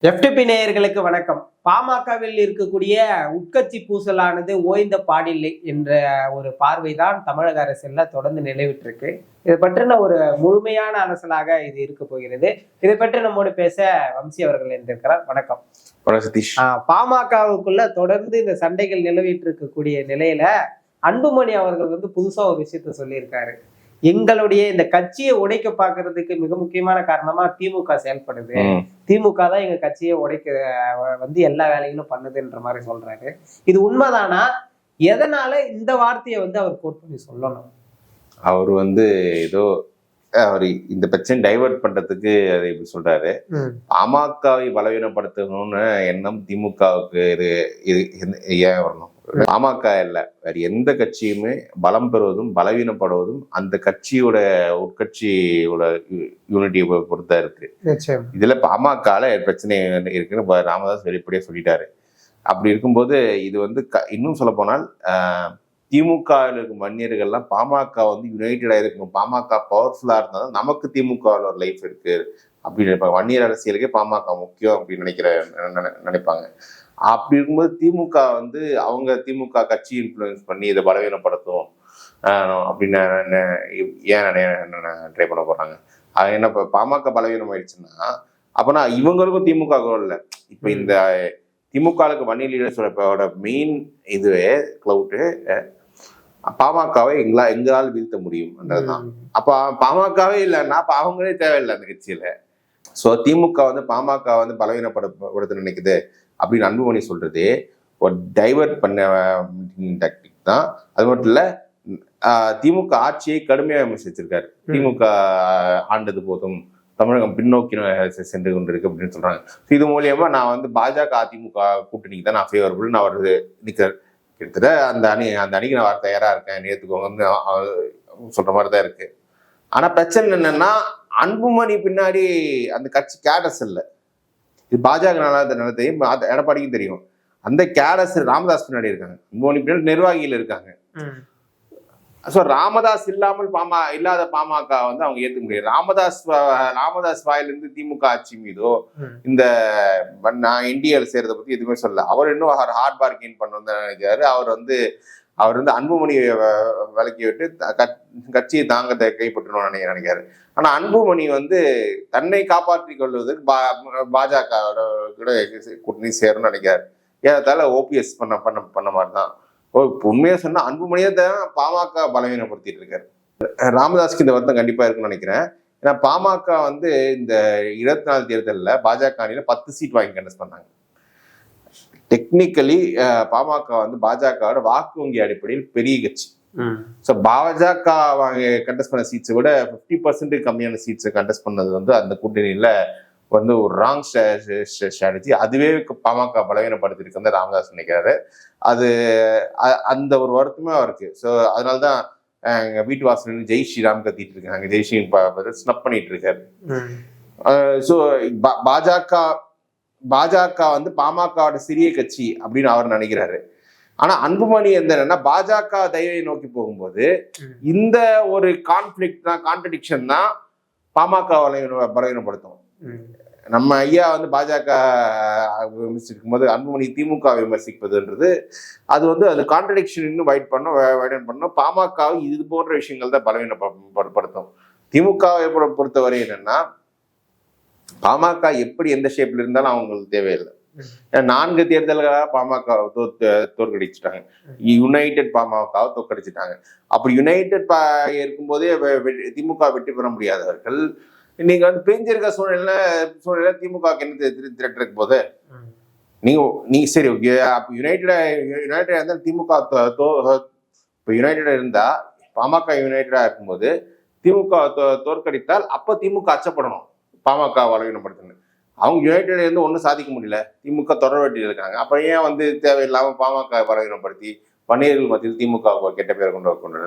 FTP நேயர்களுக்கு வணக்கம். பாமகவில் இருக்கக்கூடிய உட்கட்சி பூசலானது ஓய்ந்த பாடில்லை என்ற ஒரு பார்வைதான் தமிழக அரசியல்ல தொடர்ந்து நிலவிட்டிருக்கு. இதை பற்றின ஒரு முழுமையான அலசலாக இது இருக்க போகிறது. இதை பற்றி நம்மோடு பேச வம்சி அவர்கள் இருந்திருக்கிறார். வணக்கம். சதீஷ். பாமகவுக்குள்ள தொடர்ந்து இந்த சண்டைகள் நிலவிட்டு இருக்கக்கூடிய நிலையில அன்புமணி அவர்கள் புதுசா ஒரு விஷயத்த சொல்லியிருக்காரு. எங்களுடைய இந்த கட்சியை உடைக்க பாக்குறதுக்கு மிக முக்கியமான காரணமா திமுக செயல்படுது. திமுக தான் எங்க கட்சியை உடைக்க எல்லா வேலைகளும் பண்ணுதுன்ற மாதிரி சொல்றாரு. இது உண்மைதானா? எதனால இந்த வார்த்தையை அவர் கோட் பண்ணி சொல்லணும்? அவர் ஏதோ அவர் இந்த பிரச்சனை டைவர்ட் பண்றதுக்கு அதை இப்படி சொல்றாரு. பாமகவை பலவீனப்படுத்தணும்னு எண்ணம் திமுகவுக்கு இது ஏன் வரணும்? பாமக இல்ல, வேற எந்த கட்சியுமே பலம் பெறுவதும் பலவீனப்படுவதும் அந்த கட்சியோட உட்கட்சியோட யூனிட்டியை பொறுத்தா இருக்கு. இதுல பாமகல பிரச்சனை இருக்குன்னு ராமதாஸ் வெளிப்படையா சொல்லிட்டாரு. அப்படி இருக்கும்போது இது இன்னும் சொல்ல போனால் திமுக இருக்கும் வன்னியர்கள்லாம் பாமக யுனைடடா இருக்கணும், பாமக பவர்ஃபுல்லா இருந்தாலும் நமக்கு திமுக ஒரு லைஃப் இருக்கு அப்படின்னு நினைப்பாங்க. வன்னியர் அரசியலுக்கே பாமக முக்கியம் அப்படின்னு நினைப்பாங்க. அப்படி இருக்கும்போது திமுக அவங்க திமுக கட்சி இன்ஃப்ளூயன்ஸ் பண்ணி இதை பலவீனப்படுத்தும் அப்படின்னு ஏன் ட்ரை பண்ண போறாங்க? அது என்ன பாமக பலவீனம் ஆயிடுச்சுன்னா அப்பனா இவங்களுக்கும் திமுக இல்லை. இப்ப இந்த திமுகவுக்கு வன்னி லீடர்ஸோட மெயின் இதுவே கிளவுட்டு பாமகவை எங்களால் வீழ்த்த முடியும்ன்றதுதான். அப்ப பாமகவே இல்லைன்னா அவங்களே தேவையில்லை அந்த கட்சியில. ஸோ திமுக பாமக பலவீனப்படுத்த நினைக்குது அப்படின்னு அன்புமணி சொல்றது ஒரு டைவர்ட் பண்ண டாக்டிக் தான். அது மட்டும் இல்ல, திமுக ஆட்சியை கடுமையாக விமர்சிச்சிருக்காரு. திமுக ஆண்டது போதும், தமிழகம் பின்னோக்கி சென்று கொண்டிருக்கு அப்படின்னு சொல்றாங்க. இது மூலியமா நான் பாஜக அதிமுக கூட்டணிக்கு தான் நான் ஃபேவரபிள் அவர் நிற்கிறார். கிட்டத்தட்ட அந்த அணிக்கு நான் வர தயாரா இருக்கேன், ஏற்றுக்கோங்கன்னு சொல்ற மாதிரி தான் இருக்கு. ஆனா பிரச்சனை என்னன்னா அன்புமணி பின்னாடி அந்த கட்சி கேடஸ் இல்லை. இது பாஜக நடத்தையும் எடப்பாடிக்கும் தெரியும். அந்த கேடஸ் ராமதாஸ் பின்னாடி இருக்காங்க, அன்புமணி பின்னாடி நிர்வாகிகள் இருக்காங்க. ஸோ ராமதாஸ் இல்லாத பாமக அவங்க ஏற்றுக்க முடியாது. ராமதாஸ் வாயிலிருந்து திமுக ஆட்சி மீதோ இந்த நான் என்டிஏல சேர்றதை பத்தி எதுவுமே சொல்லல. அவர் இன்னும் ஹார்ட் பார்கெயின் பண்ண நினைக்கிறாரு. அவர் அன்புமணியை விலக்கி விட்டு கட்சியை தாங்க கைப்பற்றணும்னு நினைக்கிறாரு. ஆனா அன்புமணி தன்னை காப்பாற்றிக் கொள்வதற்கு பாஜக கூட்டணி சேரும்னு நினைக்கிறாரு. ஏதால ஓபிஎஸ் பண்ண மாதிரிதான். உண்மையா சொன்னா அன்புமணியை தான் பாமக பலவீனப்படுத்திட்டு இருக்காரு. ராமதாஸ்க்கு இந்த வருத்தம் கண்டிப்பா இருக்குன்னு நினைக்கிறேன். ஏன்னா பாமக இந்த 24 தேர்தலில் பாஜக அணியில 10 சீட் வாங்கி கண்டஸ்ட் பண்ணாங்க. டெக்னிக்கலி பாமக பாஜகவோட வாக்கு வங்கி அடிப்படையில் பெரிய கட்சி. ஸோ பாஜக கண்டஸ்ட் பண்ண சீட்ஸை விட 50% கம்மியான சீட்ஸை கண்டஸ்ட் பண்ணது அந்த கூட்டணியில ஒரு ராங் ஸ்ட்ராட்டஜி. அதுவே பாமக பலவீனப்படுத்திருக்கு ராமதாஸ் நினைக்கிறாரு. அது அந்த ஒரு வருத்தமே இருக்கு. ஸோ அதனால்தான் எங்க வீட்டு வாசல் ஜெய் ஸ்ரீராம் கத்திட்டு இருக்காங்க. ஜெய் ஸ்ரீ ஸ்னப் பண்ணிட்டு இருக்காரு. ஸோ பாஜக பாமகவோட சிறிய கட்சி அப்படின்னு அவர் நினைக்கிறாரு. ஆனா அன்புமணி என்னன்னா பாஜக தயவை நோக்கி போகும்போது இந்த ஒரு கான்ட்ரடிக்ஷன் தான் பாமக பலவீனப்படுத்தும். நம்ம ஐயா பாஜக விமர்சிக்கும் போது அன்புமணி திமுக விமர்சிப்பதுன்றது அது கான்ட்ரடிக்ஷன் இன்னும் வைடன் பண்ணணும். பாமக இது போன்ற விஷயங்கள் தான் பலவீனப்படுத்தும். திமுகவை பொறுத்தவரை என்னன்னா பாமக எப்படி எந்த ஷேப்ல இருந்தாலும் அவங்களுக்கு தேவையில்லை. 4 தேர்தல்களாக பாமக தோற்கடிச்சுட்டாங்க. யுனைடெட் பாமகவை தோற்கடிச்சுட்டாங்க. அப்படி யுனைடெட் இருக்கும்போதே திமுக வெற்றி பெற முடியாதவர்கள் நீங்க பிரிஞ்சிருக்க சூழ்நிலை திமுக என்ன திரட்டு இருக்கும் போது நீங்க சரி ஓகே. அப்ப யுனைடெட் இருந்தா திமுக இப்ப யுனைடெட் இருந்தா பாமக யுனைடெடா இருக்கும்போது திமுக தோற்கடித்தால் அப்ப திமுக அச்சப்படணும் பாமக பலவீனப்படுத்தணும். அவங்க யுனைடெட் ஒன்றும் சாதிக்க முடியல, திமுக தொடர் வெட்டியில் இருக்காங்க. அப்ப ஏன் தேவையில்லாம பாமக பலவீனப்படுத்தி வன்னியர்கள் மத்தியில் திமுக கெட்ட பேரை கொண்டு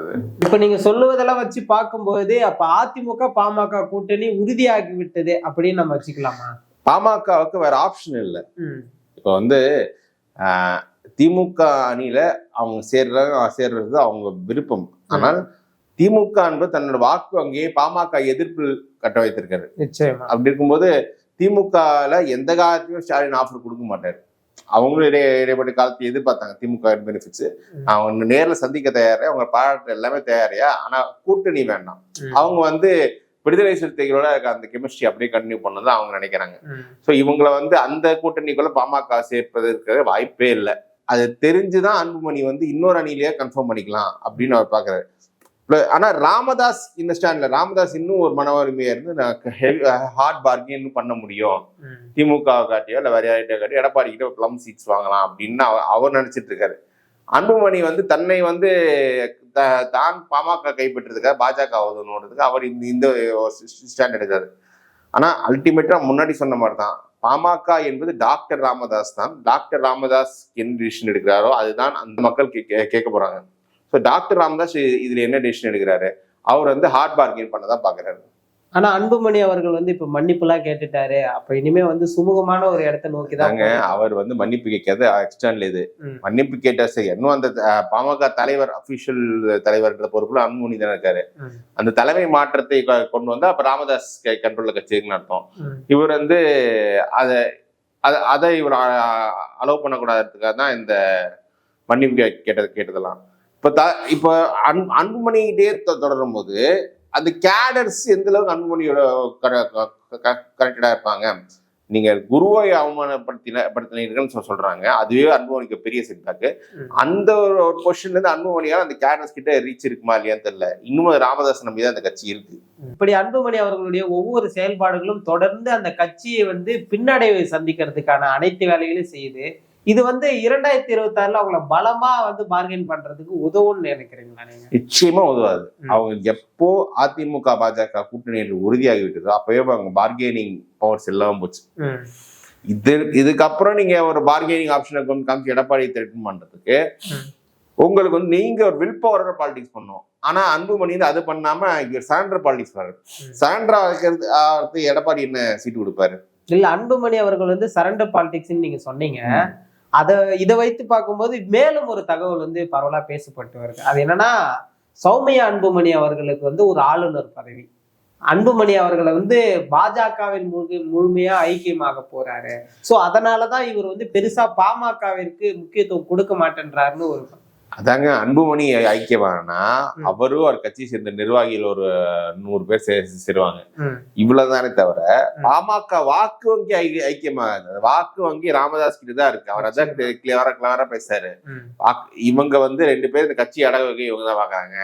இப்ப நீங்க சொல்லுவதெல்லாம் வச்சு பார்க்கும்போது அப்ப அதிமுக பாமக கூட்டணி உறுதியாகி விட்டது அப்படின்னு நம்ம வச்சுக்கலாமா? பாமகவுக்கு வேற ஆப்ஷன் இல்லை. இப்ப திமுக அணியில அவங்க சேர்றது அவங்க விருப்பம். ஆனால் திமுக என்பது தன்னோட வாக்கு வங்கியை பாமக எதிர்ப்பில் கட்ட வைத்திருக்காரு. நிச்சயமா. அப்படி இருக்கும்போது திமுகல எந்த காலத்தையும் ஸ்டாலின் ஆஃபர் கொடுக்க மாட்டாரு. அவங்களும் இடைப்பட்ட காலத்தை எதிர்பார்த்தாங்க திமுக பெனிஃபிட்ஸ். அவங்க நேர்ல சந்திக்க தயாரா, அவங்க பாராட்டு எல்லாமே தயாரியா, ஆனா கூட்டணி வேண்டாம். அவங்க வந்து விடுதலை சிறுத்தைகளோட அந்த கெமிஸ்ட்ரி அப்படியே கண்டினியூ பண்ணதான் அவங்க நினைக்கிறாங்க. ஸோ இவங்களை வந்து அந்த கூட்டணிக்குள்ள பாமக சேர்ப்பதற்கு வாய்ப்பே இல்லை. அது தெரிஞ்சுதான் அன்புமணி வந்து இன்னொரு அணியிலேயே கன்ஃபார்ம் பண்ணிக்கலாம் அப்படின்னு அவர் பாக்குறாரு. ஆனா ராமதாஸ் இந்த ஸ்டாண்ட்ல ராமதாஸ் இன்னும் ஒரு மன வலிமையா இருந்து ஹார்ட் பார்கெயின் பண்ண முடியும், திமுக காட்டியோ இல்ல வேற யார்கிட்ட காட்டியோ எடப்பாடி கிட்ட பிளம் சீட்ஸ் வாங்கலாம் அப்படின்னு அவர் நினைச்சிட்டு இருக்காரு. அன்புமணி வந்து தன்னை வந்து தான் பாமக கைப்பற்றதுக்காக பாஜக ஆகுதுன்னு அவர் இந்த ஸ்டாண்ட் எடுக்காரு. ஆனா அல்டிமேட்டா முன்னாடி சொன்ன மாதிரி தான், பாமக என்பது டாக்டர் ராமதாஸ் தான். டாக்டர் ராமதாஸ் என்ன டிசிஷன் எடுக்கிறாரோ அதுதான் அந்த மக்கள் கேட்க போறாங்க. ஸோ டாக்டர் ராமதாஸ் இதுல என்ன டிசிஷன் எடுக்கிறாரு, அவர் வந்து ஹார்ட் பார்கெயின் பண்ணதான் பாக்குறாரு. ஆனா அன்புமணி அவர்கள் வந்து இப்ப மன்னிப்பு எல்லாம் கேட்டுட்டாரு, அப்ப இனிமே வந்து சுமூகமான ஒரு இடத்தை நோக்கிதாங்க. அவர் வந்து மன்னிப்பு கேட்காத எக்ஸ்டர்னல் இது மன்னிப்பு கேட்டா சரி, இன்னும் அந்த பாமக தலைவர் அபிஷியல் தலைவர்ன்ற பொறுப்புல அன்புமணி தானே இருக்காரு. அந்த தலைமை மாற்றத்தை கொண்டு வந்தா அப்ப ராமதாஸ் கண்ட்ரோல்ல கட்சின்னு அர்த்தம். இவர் வந்து அதை இவர் அலோவ் பண்ணக்கூடாதுக்காக தான் இந்த மன்னிப்பு கேட்டதெல்லாம். இப்ப அன்புமணிகிட்டே தொடரும் போது அந்த கேடர்ஸ் எந்த அளவுக்கு அன்புமணியோட கனெக்டடா இருப்பாங்க. நீங்க குருவை அவமானப்படுத்தினீர்கள்னு சொல்றாங்க, அதுவே அன்புமணிக்கு பெரிய செட்பேக். அந்த ஒரு பொசிஷன்ல இருந்து அன்புமணியால் அந்த கேடர்ஸ் கிட்ட ரீச் இருக்குமா இல்லையான்னு தெரியல. இன்னும் ராமதாஸ் நம்பி தான் அந்த கட்சி இருக்கு. இப்படி அன்புமணி அவர்களுடைய ஒவ்வொரு செயல்பாடுகளும் தொடர்ந்து அந்த கட்சியை வந்து பின்னடைவை சந்திக்கிறதுக்கான அனைத்து வேலைகளையும் செய்யுது. இது வந்து 2026 அவங்கள பலமா வந்து பார்கெயின் பண்றதுக்கு உதவும்னு நினைக்கிறீங்களா நீங்க? நிச்சயமா உதவாது. அவங்க எப்போ அதிமுக பாஜக கூட்டணியில் உறுதியாகி விட்டதோ அப்பவே அவங்க பார்கெனிங் பவர்ஸ் எல்லாம் போச்சு. இதுக்கப்புறம் நீங்க ஒரு பார்கெனிங் ஆப்ஷனை கொண்டு காமிச்சு எடப்பாடி த்ரெட்டன் பண்றதுக்கு உங்களுக்கு வந்து நீங்க ஒரு வில் பவரோட பாலிடிக்ஸ் பண்ணுவோம். ஆனா அன்புமணி வந்து அது பண்ணாம சரண்டர் பாலிடிக்ஸ் வர்றது. சரண்டர் எடப்பாடி என்ன சீட்டு கொடுப்பாரு? இல்ல, அன்புமணி அவர்கள் வந்து சரண்டர் பாலிடிக்ஸ் நீங்க சொன்னீங்க. இதை வைத்து பார்க்கும்போது மேலும் ஒரு தகவல் வந்து பரவலா பேசப்பட்டு வருது. அது என்னன்னா, சௌமியா அன்புமணி அவர்களுக்கு வந்து ஒரு ஆளுநர் பதவி. அன்புமணி அவர்களை வந்து பாஜகவின் முழுமையா ஐக்கியமாக போறாரு. சோ அதனாலதான் இவர் வந்து பெருசா பாமகவிற்கு முக்கியத்துவம் கொடுக்க மாட்டேன்றாருன்னு ஒரு அதாங்க. அன்புமணி ஐக்கியமானா அவரும் ஒரு கட்சி சேர்ந்த நிர்வாகிகள் ஒரு 100 பேர் சேருவாங்க, இவ்வளவுதானே தவிர பாமக வாக்கு வங்கி ஐக்கியமாகாது. வாக்கு வங்கி ராமதாஸ் கிட்ட தான் இருக்கு. அவர் அதான் கிளியரா பேசாரு. இவங்க வந்து 2 பேர் இந்த கட்சி அடகு வகை இவங்க தான் பாக்குறாங்க.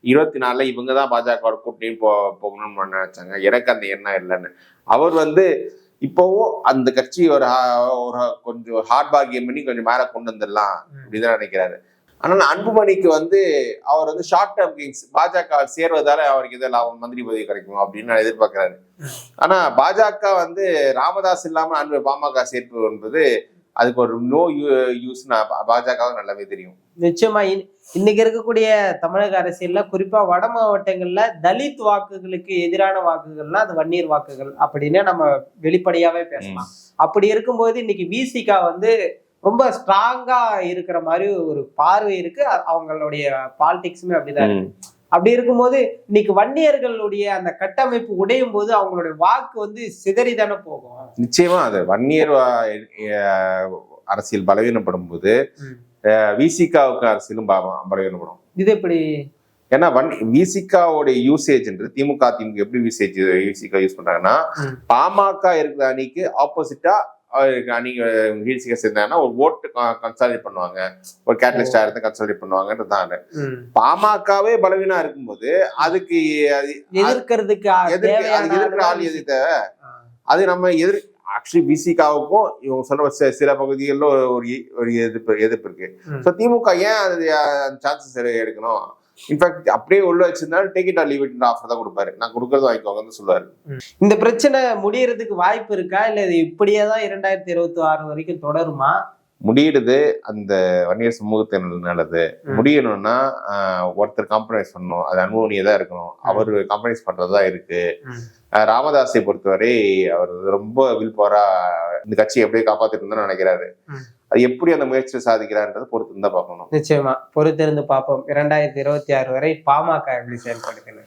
24 இவங்க தான் பாஜக கூட்டணியும் போகணும்னு நினைச்சாங்க. எனக்கு அந்த எண்ணம் இல்லைன்னு அவர் வந்து இப்போவும் அந்த கட்சி ஒரு கொஞ்சம் ஹார்ட் பார்கெயின் பண்ணி கொஞ்சம் மேல கொண்டு வந்துடலாம் அப்படிதான் நினைக்கிறாரு. ஆனா அன்புமணிக்கு வந்து அவர் வந்து ஷார்ட் டேர்ம் கெயின்ஸ் பாஜக சேர்வதால அவருக்கு இதில் மந்திரி பதவி கிடைக்கும் அப்படின்னு நான் எதிர்பார்க்கிறாரு. ஆனா பாஜக வந்து ராமதாஸ் இல்லாம பாமக சேர்ப்பு என்பது அதுக்கு ஒரு நோ யூஸ் பாஜக நல்லாவே தெரியும். நிச்சயமா இன்னைக்கு இருக்கக்கூடிய தமிழக அரசியல்ல குறிப்பா வட மாவட்டங்கள்ல தலித் வாக்குகளுக்கு எதிரான வாக்குகள்னா அது வன்னியர் வாக்குகள் அப்படின்னு நம்ம வெளிப்படையாவே பேசலாம். அப்படி இருக்கும்போது இன்னைக்கு விசிகா வந்து ரொம்ப ஸ்ட்ராங்கா இருக்கிற மாதிரி ஒரு பார்வை இருக்கு. அவங்களுடைய பாலிடிக்ஸுமே அப்படிதான் இருக்கு. அப்படி இருக்கும்போது இன்னைக்கு வன்னியர்களுடைய அந்த கட்டமைப்பு உடையும் போது அவங்களுடைய வாக்கு வந்து சிதறிதானே போகும். நிச்சயமா அது வன்னியர் அரசியல் பலவீனப்படும் போது விசிகாவுக்கு அரசியலும் பலவீனப்படும். இது எப்படி? ஏன்னா விசிகாவோட யூசேஜ்ன்றது திமுக எப்படி விசிகா யூஸ் பண்றாங்கன்னா, பாமக இருக்கிற அணிக்கு ஆப்போசிட்டா நீங்க விசிகா சேர்ந்தாங்கன்னா ஒரு ஓட்டு கன்சாலிடேட் பண்ணுவாங்க, ஒரு கேட்டலிஸ்டா இருந்து கன்சாலிடேட் பண்ணுவாங்கன்றதாங்க. பாமகவே பலவீனா இருக்கும்போது அதுக்கு எதிர்க்கிறதுக்கு ஆள் எது தேவை? அது நம்ம ஆக்சுவலி விசிகாவுக்கும் இவங்க சொல்ற சில பகுதிகளில் ஒரு எதிர்ப்பு இருக்கு. ஸோ திமுக ஏன் அது சான்சஸ் எடுக்கணும்? இன்ஃபேக்ட் அப்படியே உள்ள வச்சிருந்தாலும் take it or leave it offer தான் கொடுப்பாரு. நான் கொடுக்கறது வாங்கிக்கோங்கன்னு சொல்லுவாரு. இந்த பிரச்சனை முடியறதுக்கு வாய்ப்பு இருக்கா, இல்ல இது இப்படியே தான் 2026 வரைக்கும் தொடருமா? முடியிடுது அந்த வன்னியர் சமூகத்தினது. முடியணும்னா ஒருத்தர் காம்ப்ரமைஸ் பண்ணணும். அது அன்புமணியே தான் இருக்கணும். அவர் காம்ப்ரமைஸ் பண்றதா இருக்கு. ராமதாஸை பொறுத்தவரை அவர் ரொம்ப வில்பவரா இந்த கட்சியை எப்படியே காப்பாத்திட்டு இருந்தா நினைக்கிறாரு. அது எப்படி அந்த முயற்சியை சாதிக்கிறான்றது பொறுத்து இருந்தா பார்க்கணும். நிச்சயமா பொறுத்திருந்து பார்ப்போம். 2026 வரை பாமக எப்படி செயல்படுகிறது.